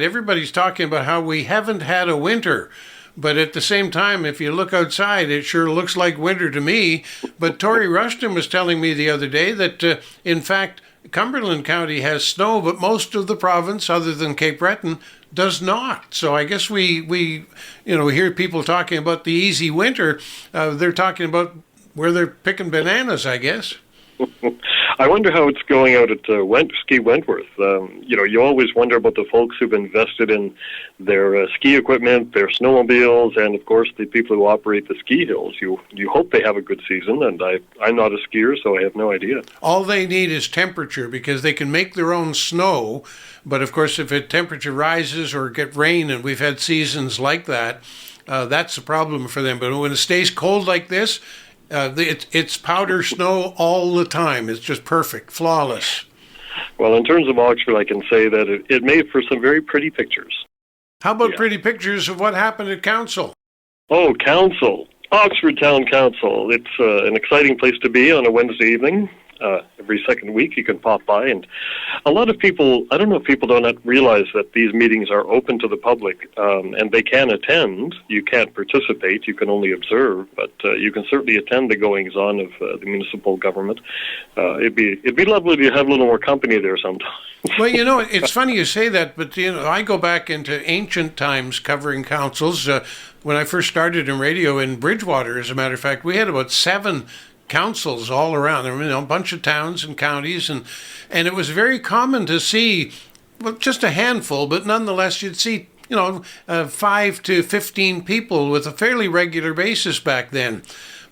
Everybody's talking about how we haven't had a winter. But at the same time, if you look outside, it sure looks like winter to me. But Tori Rushton was telling me the other day that, in fact, Cumberland County has snow, but most of the province, other than Cape Breton, does not. So I guess we hear people talking about the easy winter. They're talking about where they're picking bananas, I guess. I wonder how it's going out at Ski Wentworth. You always wonder about the folks who've invested in their ski equipment, their snowmobiles, and of course the people who operate the ski hills. You hope they have a good season, and I'm not a skier, so I have no idea. All they need is temperature, because they can make their own snow, but of course if temperature rises or get rain, and we've had seasons like that, that's a problem for them. But when it stays cold like this, it's powder snow all the time. It's just perfect, flawless. Well, in terms of Oxford, I can say that it made for some very pretty pictures. How about pretty pictures of what happened at Council? Oh, Council. Oxford Town Council. It's an exciting place to be on a Wednesday evening. Every second week you can pop by, and a lot of people, I don't know if people don't realize that these meetings are open to the public, and they can attend. You can't participate, you can only observe, but you can certainly attend the goings-on of the municipal government. It'd be lovely to have a little more company there sometimes. Well, it's funny you say that, but I go back into ancient times covering councils. When I first started in radio in Bridgewater, as a matter of fact, we had about 7 councils all around. There were a bunch of towns and counties, and it was very common to see, well, just a handful, but nonetheless you'd see 5 to 15 people with a fairly regular basis back then.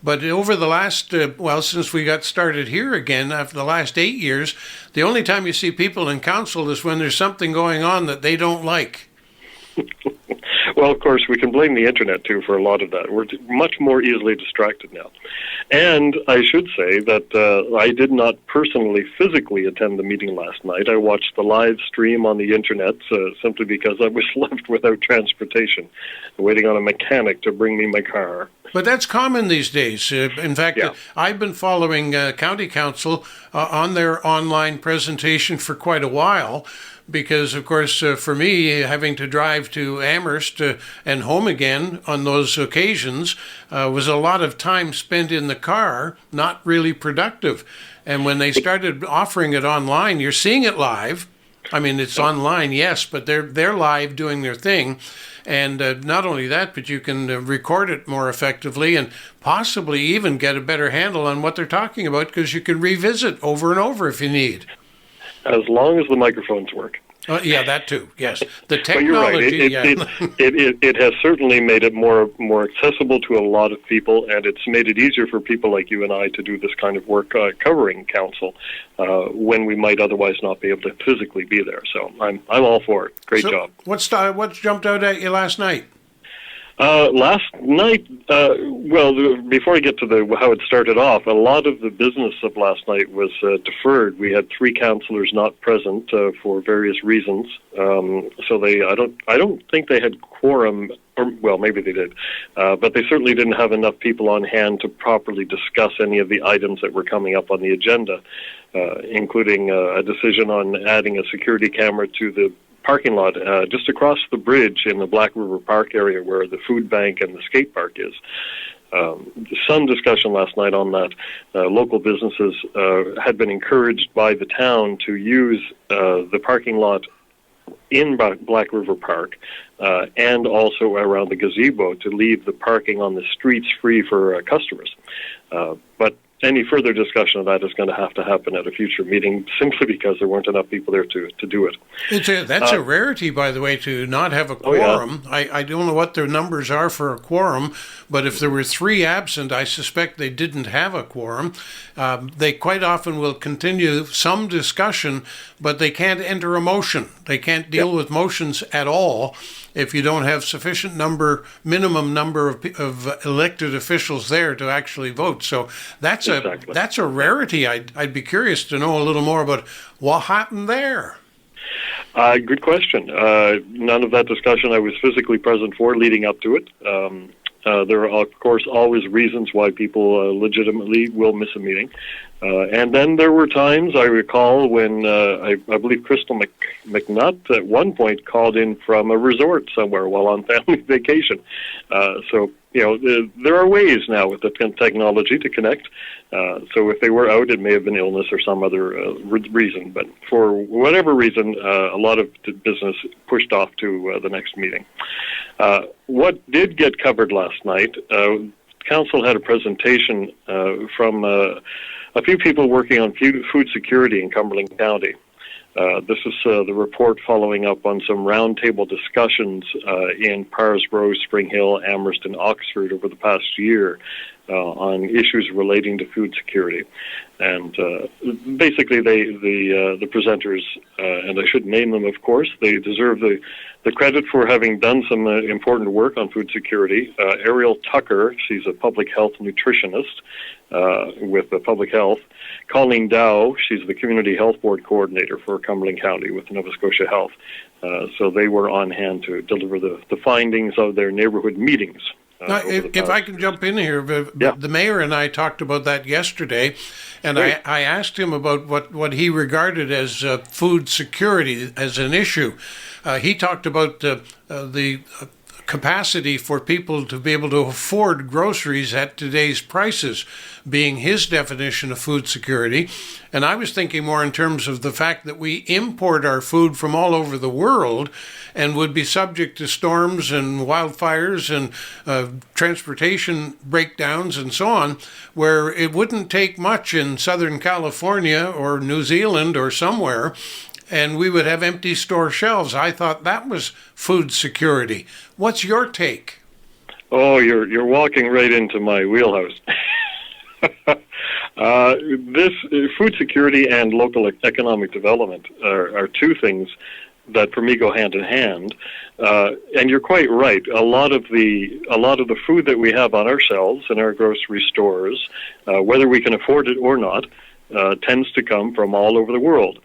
But over the last, since we got started here again, after the last 8 years, the only time you see people in council is when there's something going on that they don't like. Well, of course, we can blame the internet, too, for a lot of that. We're much more easily distracted now. And I should say that I did not personally, physically attend the meeting last night. I watched the live stream on the internet simply because I was left without transportation, waiting on a mechanic to bring me my car. But that's common these days. In fact, I've been following County Council on their online presentation for quite a while, because, of course, for me, having to drive to Amherst and home again on those occasions was a lot of time spent in the car, not really productive. And when they started offering it online, you're seeing it live. I mean, it's online, yes, but they're live doing their thing. And not only that, but you can record it more effectively and possibly even get a better handle on what they're talking about, because you can revisit over and over if you need. As long as the microphones work. Yeah, that too. Yes, the technology. But you're right. It has certainly made it more accessible to a lot of people, and it's made it easier for people like you and I to do this kind of work covering council when we might otherwise not be able to physically be there. So I'm all for it. Great job. What jumped out at you last night? Last night, before I get to how it started off, a lot of the business of last night was deferred. We had 3 councillors not present for various reasons. So I don't think they had quorum, or well, maybe they did, but they certainly didn't have enough people on hand to properly discuss any of the items that were coming up on the agenda, including a decision on adding a security camera to the parking lot just across the bridge in the Black River Park area where the food bank and the skate park is. Some discussion last night on that. Local businesses had been encouraged by the town to use the parking lot in Black River Park and also around the gazebo to leave the parking on the streets free for customers. But any further discussion of that is going to have to happen at a future meeting, simply because there weren't enough people there to do it. That's a rarity, by the way, to not have a quorum. Oh, yeah. I don't know what their numbers are for a quorum, but if there were 3 absent, I suspect they didn't have a quorum. They quite often will continue some discussion, but they can't enter a motion. They can't deal with motions at all if you don't have sufficient minimum number of elected officials there to actually vote. So that's a rarity. I'd be curious to know a little more about what happened there. Good question. None of that discussion I was physically present for leading up to it. There are, of course, always reasons why people legitimately will miss a meeting. And then there were times, I recall, when I believe Crystal McNutt at one point called in from a resort somewhere while on family vacation. So, there are ways now with the technology to connect. So if they were out, it may have been illness or some other reason. But for whatever reason, a lot of the business pushed off to the next meeting. What did get covered last night, Council had a presentation from a few people working on food security in Cumberland County. This is the report following up on some roundtable discussions in Parsbro, Spring Hill, Amherst, and Oxford over the past year on issues relating to food security. And basically, the presenters, and I should name them, of course, they deserve the credit for having done some important work on food security. Ariel Tucker, she's a public health nutritionist with public health. Colleen Dow, she's the Community Health Board Coordinator for Cumberland County with Nova Scotia Health. So they were on hand to deliver the findings of their neighborhood meetings. Now, if I can jump in here, the mayor and I talked about that yesterday, and I asked him about what he regarded as food security as an issue. He talked about the capacity for people to be able to afford groceries at today's prices being his definition of food security. And I was thinking more in terms of the fact that we import our food from all over the world and would be subject to storms and wildfires and transportation breakdowns and so on, where it wouldn't take much in Southern California or New Zealand or somewhere, and we would have empty store shelves. I thought that was food security. What's your take? Oh, you're walking right into my wheelhouse. This food security and local economic development are two things that for me go hand in hand. And you're quite right. A lot of the food that we have on our shelves in our grocery stores, whether we can afford it or not, tends to come from all over the world.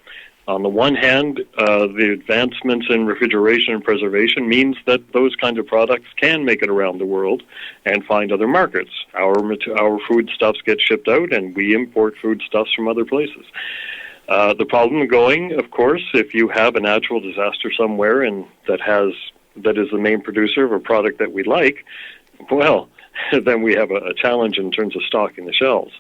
On the one hand, the advancements in refrigeration and preservation means that those kinds of products can make it around the world and find other markets. Our foodstuffs get shipped out, and we import foodstuffs from other places. The problem going, of course, if you have a natural disaster somewhere and that is the main producer of a product that we like, well, then we have a challenge in terms of stocking the shelves.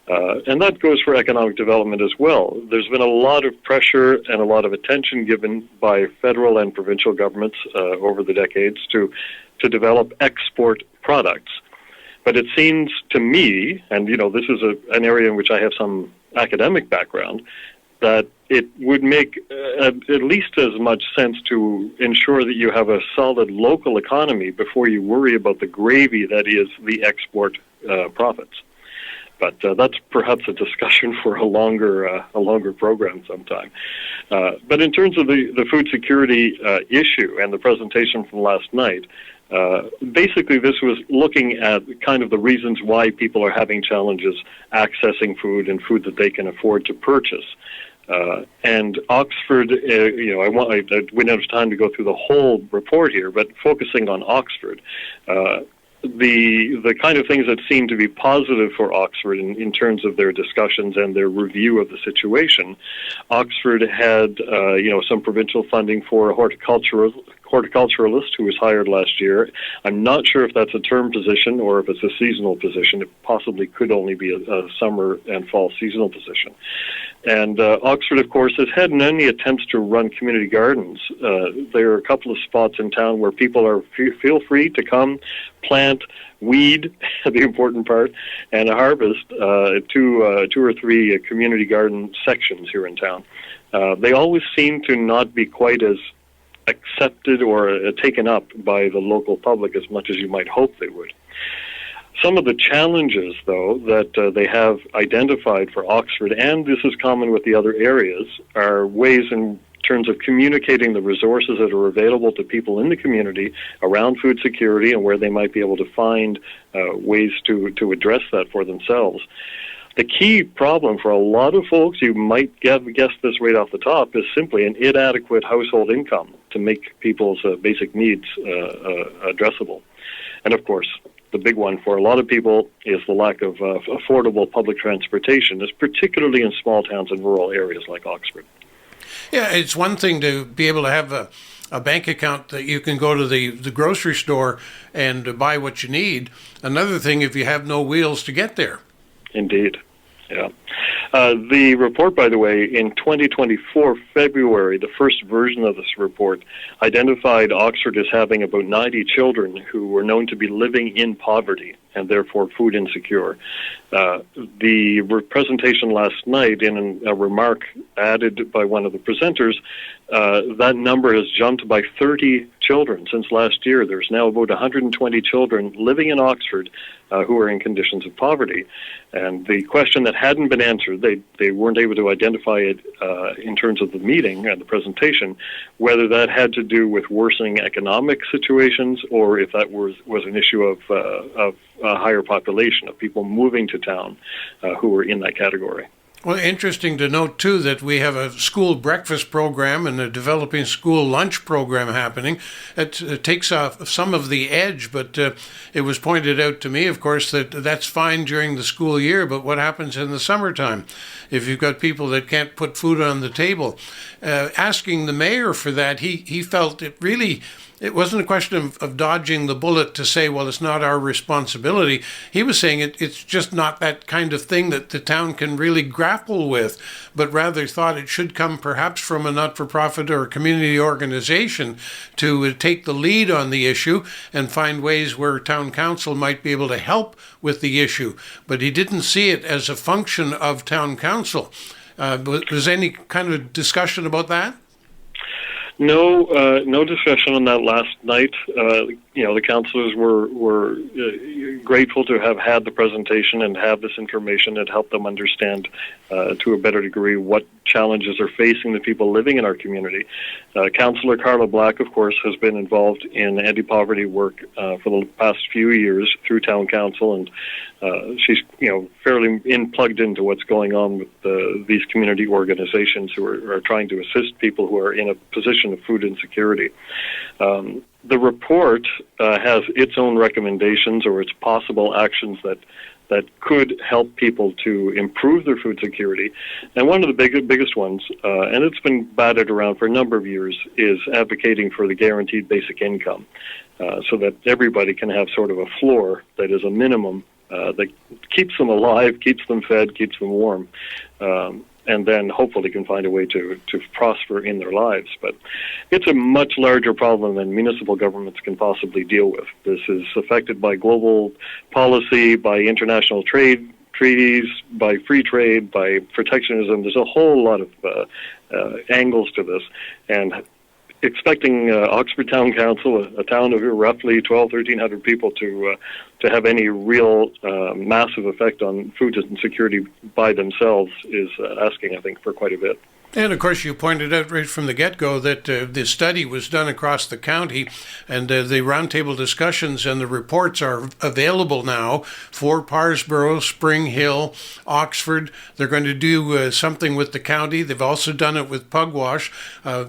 And that goes for economic development as well. There's been a lot of pressure and a lot of attention given by federal and provincial governments over the decades to develop export products. But it seems to me, and this is an area in which I have some academic background, that it would make at least as much sense to ensure that you have a solid local economy before you worry about the gravy that is the export profits. But that's perhaps a discussion for a longer program sometime. But in terms of the food security issue and the presentation from last night, basically this was looking at kind of the reasons why people are having challenges accessing food and food that they can afford to purchase. And Oxford, I wouldn't have time to go through the whole report here, but focusing on Oxford, the kind of things that seem to be positive for Oxford in terms of their discussions and their review of the situation. Oxford had, some provincial funding for a horticulturalist who was hired last year. I'm not sure if that's a term position or if it's a seasonal position. It possibly could only be a summer and fall seasonal position. And Oxford, of course, has had many attempts to run community gardens. There are a couple of spots in town where people feel free to come, plant, weed, the important part, and harvest two or three community garden sections here in town. They always seem to not be quite as accepted or taken up by the local public as much as you might hope they would. Some of the challenges, though, that they have identified for Oxford, and this is common with the other areas, are ways in terms of communicating the resources that are available to people in the community around food security and where they might be able to find ways to address that for themselves. The key problem for a lot of folks, you might guess this right off the top, is simply an inadequate household income to make people's basic needs addressable. And of course, the big one for a lot of people is the lack of affordable public transportation, particularly in small towns and rural areas like Oxford. Yeah, it's one thing to be able to have a bank account that you can go to the grocery store and buy what you need. Another thing if you have no wheels to get there. Indeed. Yeah. The report, by the way, in 2024, February, the first version of this report identified Oxford as having about 90 children who were known to be living in poverty and therefore food insecure. The presentation last night, in a remark added by one of the presenters, that number has jumped by 30 children since last year. There's now about 120 children living in Oxford who are in conditions of poverty. And the question that hadn't been answered, they weren't able to identify it in terms of the meeting and the presentation, whether that had to do with worsening economic situations or if that was an issue of a higher population of people moving to town who were in that category. Well, interesting to note, too, that we have a school breakfast program and a developing school lunch program happening. It takes off some of the edge, but it was pointed out to me, of course, that that's fine during the school year, but what happens in the summertime if you've got people that can't put food on the table? Asking the mayor for that, he felt it wasn't a question of dodging the bullet to say, well, it's not our responsibility. He was saying it's just not that kind of thing that the town can really grapple with, but rather thought it should come perhaps from a not-for-profit or a community organization to take the lead on the issue and find ways where town council might be able to help with the issue. But he didn't see it as a function of town council. Was any kind of discussion about that? No discussion on that last night. The councillors were grateful to have had the presentation and have this information that helped them understand to a better degree what challenges are facing the people living in our community. Councillor Carla Black, of course, has been involved in anti-poverty work for the past few years through town council, and she's fairly plugged into what's going on with these community organizations who are trying to assist people who are in a position of food insecurity. The report has its own recommendations or its possible actions that could help people to improve their food security. And one of the biggest ones, and it's been batted around for a number of years, is advocating for the guaranteed basic income so that everybody can have sort of a floor that is a minimum that keeps them alive, keeps them fed, keeps them warm. And then hopefully can find a way to prosper in their lives. But it's a much larger problem than municipal governments can possibly deal with. This is affected by global policy, by international trade treaties, by free trade, by protectionism. There's a whole lot of angles to this. And expecting Oxford Town Council, a town of roughly 1,200 people, to have any real massive effect on food insecurity by themselves is asking, I think, for quite a bit. And of course, you pointed out right from the get-go that the study was done across the county, and the roundtable discussions and the reports are available now for Parsborough, Spring Hill, Oxford. They're going to do something with the county. They've also done it with Pugwash.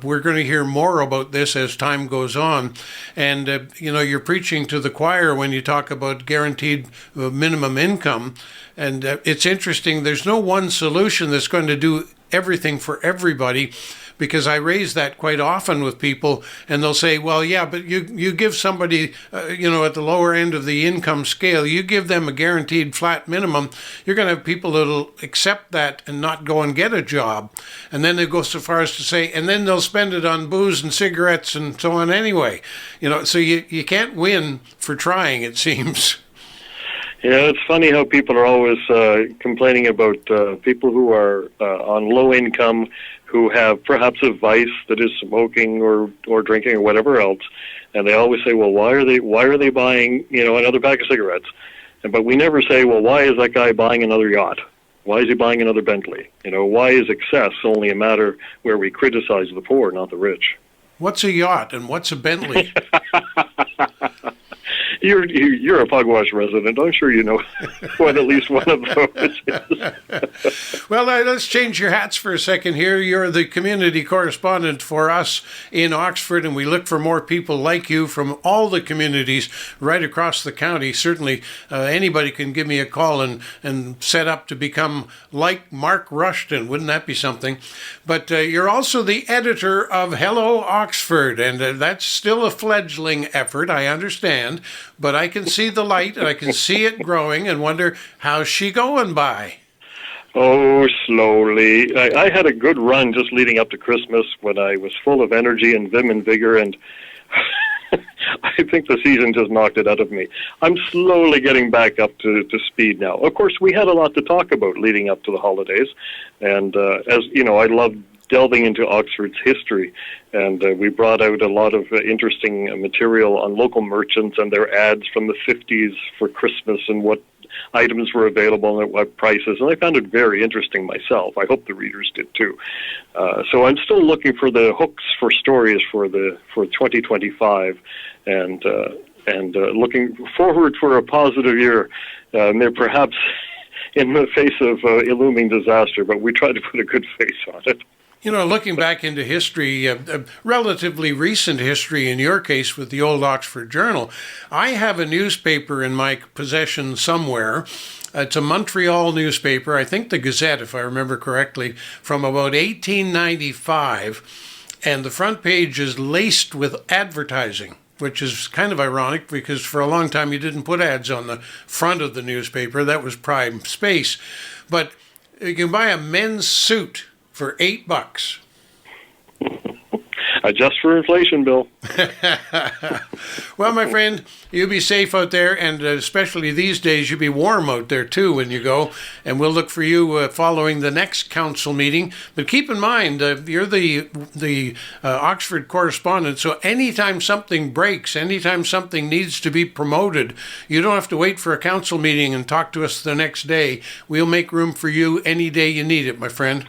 We're going to hear more about this as time goes on. And, you're preaching to the choir when you talk about guaranteed minimum income. And it's interesting. There's no one solution that's going to do everything for everybody, because I raise that quite often with people, and they'll say, well, yeah, but you give somebody, at the lower end of the income scale, you give them a guaranteed flat minimum, you're going to have people that'll accept that and not go and get a job. And then they go so far as to say, and then they'll spend it on booze and cigarettes and so on anyway. So you can't win for trying, it seems. Yeah, it's funny how people are always complaining about people who are on low income, who have perhaps a vice that is smoking or drinking or whatever else, and they always say, "Well, why are they buying another pack of cigarettes?" But we never say, "Well, why is that guy buying another yacht? Why is he buying another Bentley? Why is excess only a matter where we criticize the poor, not the rich?" What's a yacht and what's a Bentley? You're a Pugwash resident. I'm sure you know what at least one of those is. Well, let's change your hats for a second here. You're the community correspondent for us in Oxford, and we look for more people like you from all the communities right across the county. Certainly, anybody can give me a call and set up to become like Mark Rushton. Wouldn't that be something? But you're also the editor of Hello Oxford, and that's still a fledgling effort, I understand. But I can see the light, and I can see it growing, and wonder, how's she going by? Oh, slowly. I had a good run just leading up to Christmas when I was full of energy and vim and vigor, and I think the season just knocked it out of me. I'm slowly getting back up to speed now. Of course, we had a lot to talk about leading up to the holidays, and as you know, I love delving into Oxford's history, and we brought out a lot of interesting material on local merchants and their ads from the 50s for Christmas and what items were available and at what prices, and I found it very interesting myself. I hope the readers did too. So I'm still looking for the hooks for stories for 2025, and looking forward for a positive year. Perhaps in the face of looming disaster, but we try to put a good face on it. You know, looking back into history, relatively recent history in your case with the Old Oxford Journal, I have a newspaper in my possession somewhere. It's a Montreal newspaper, I think the Gazette, if I remember correctly, from about 1895, and the front page is laced with advertising, which is kind of ironic because for a long time you didn't put ads on the front of the newspaper. That was prime space. But you can buy a men's suit for $8. Adjust for inflation, Bill. Well, my friend, you be safe out there, and especially these days, you be warm out there too when you go. And we'll look for you following the next council meeting. But keep in mind, you're the Oxford correspondent, so anytime something breaks, anytime something needs to be promoted, you don't have to wait for a council meeting and talk to us the next day. We'll make room for you any day you need it, my friend.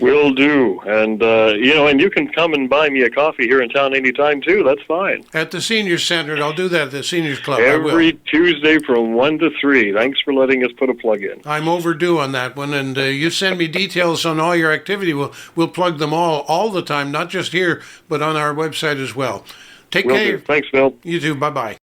Will do. And, and you can come and buy me a coffee here in town anytime, too. That's fine. At the Senior Center. I'll do that at the Seniors Club. Every Tuesday from 1 to 3. Thanks for letting us put a plug in. I'm overdue on that one. And you send me details on all your activity. We'll plug them all the time, not just here, but on our website as well. Take care. Thanks, Bill. You too. Bye-bye.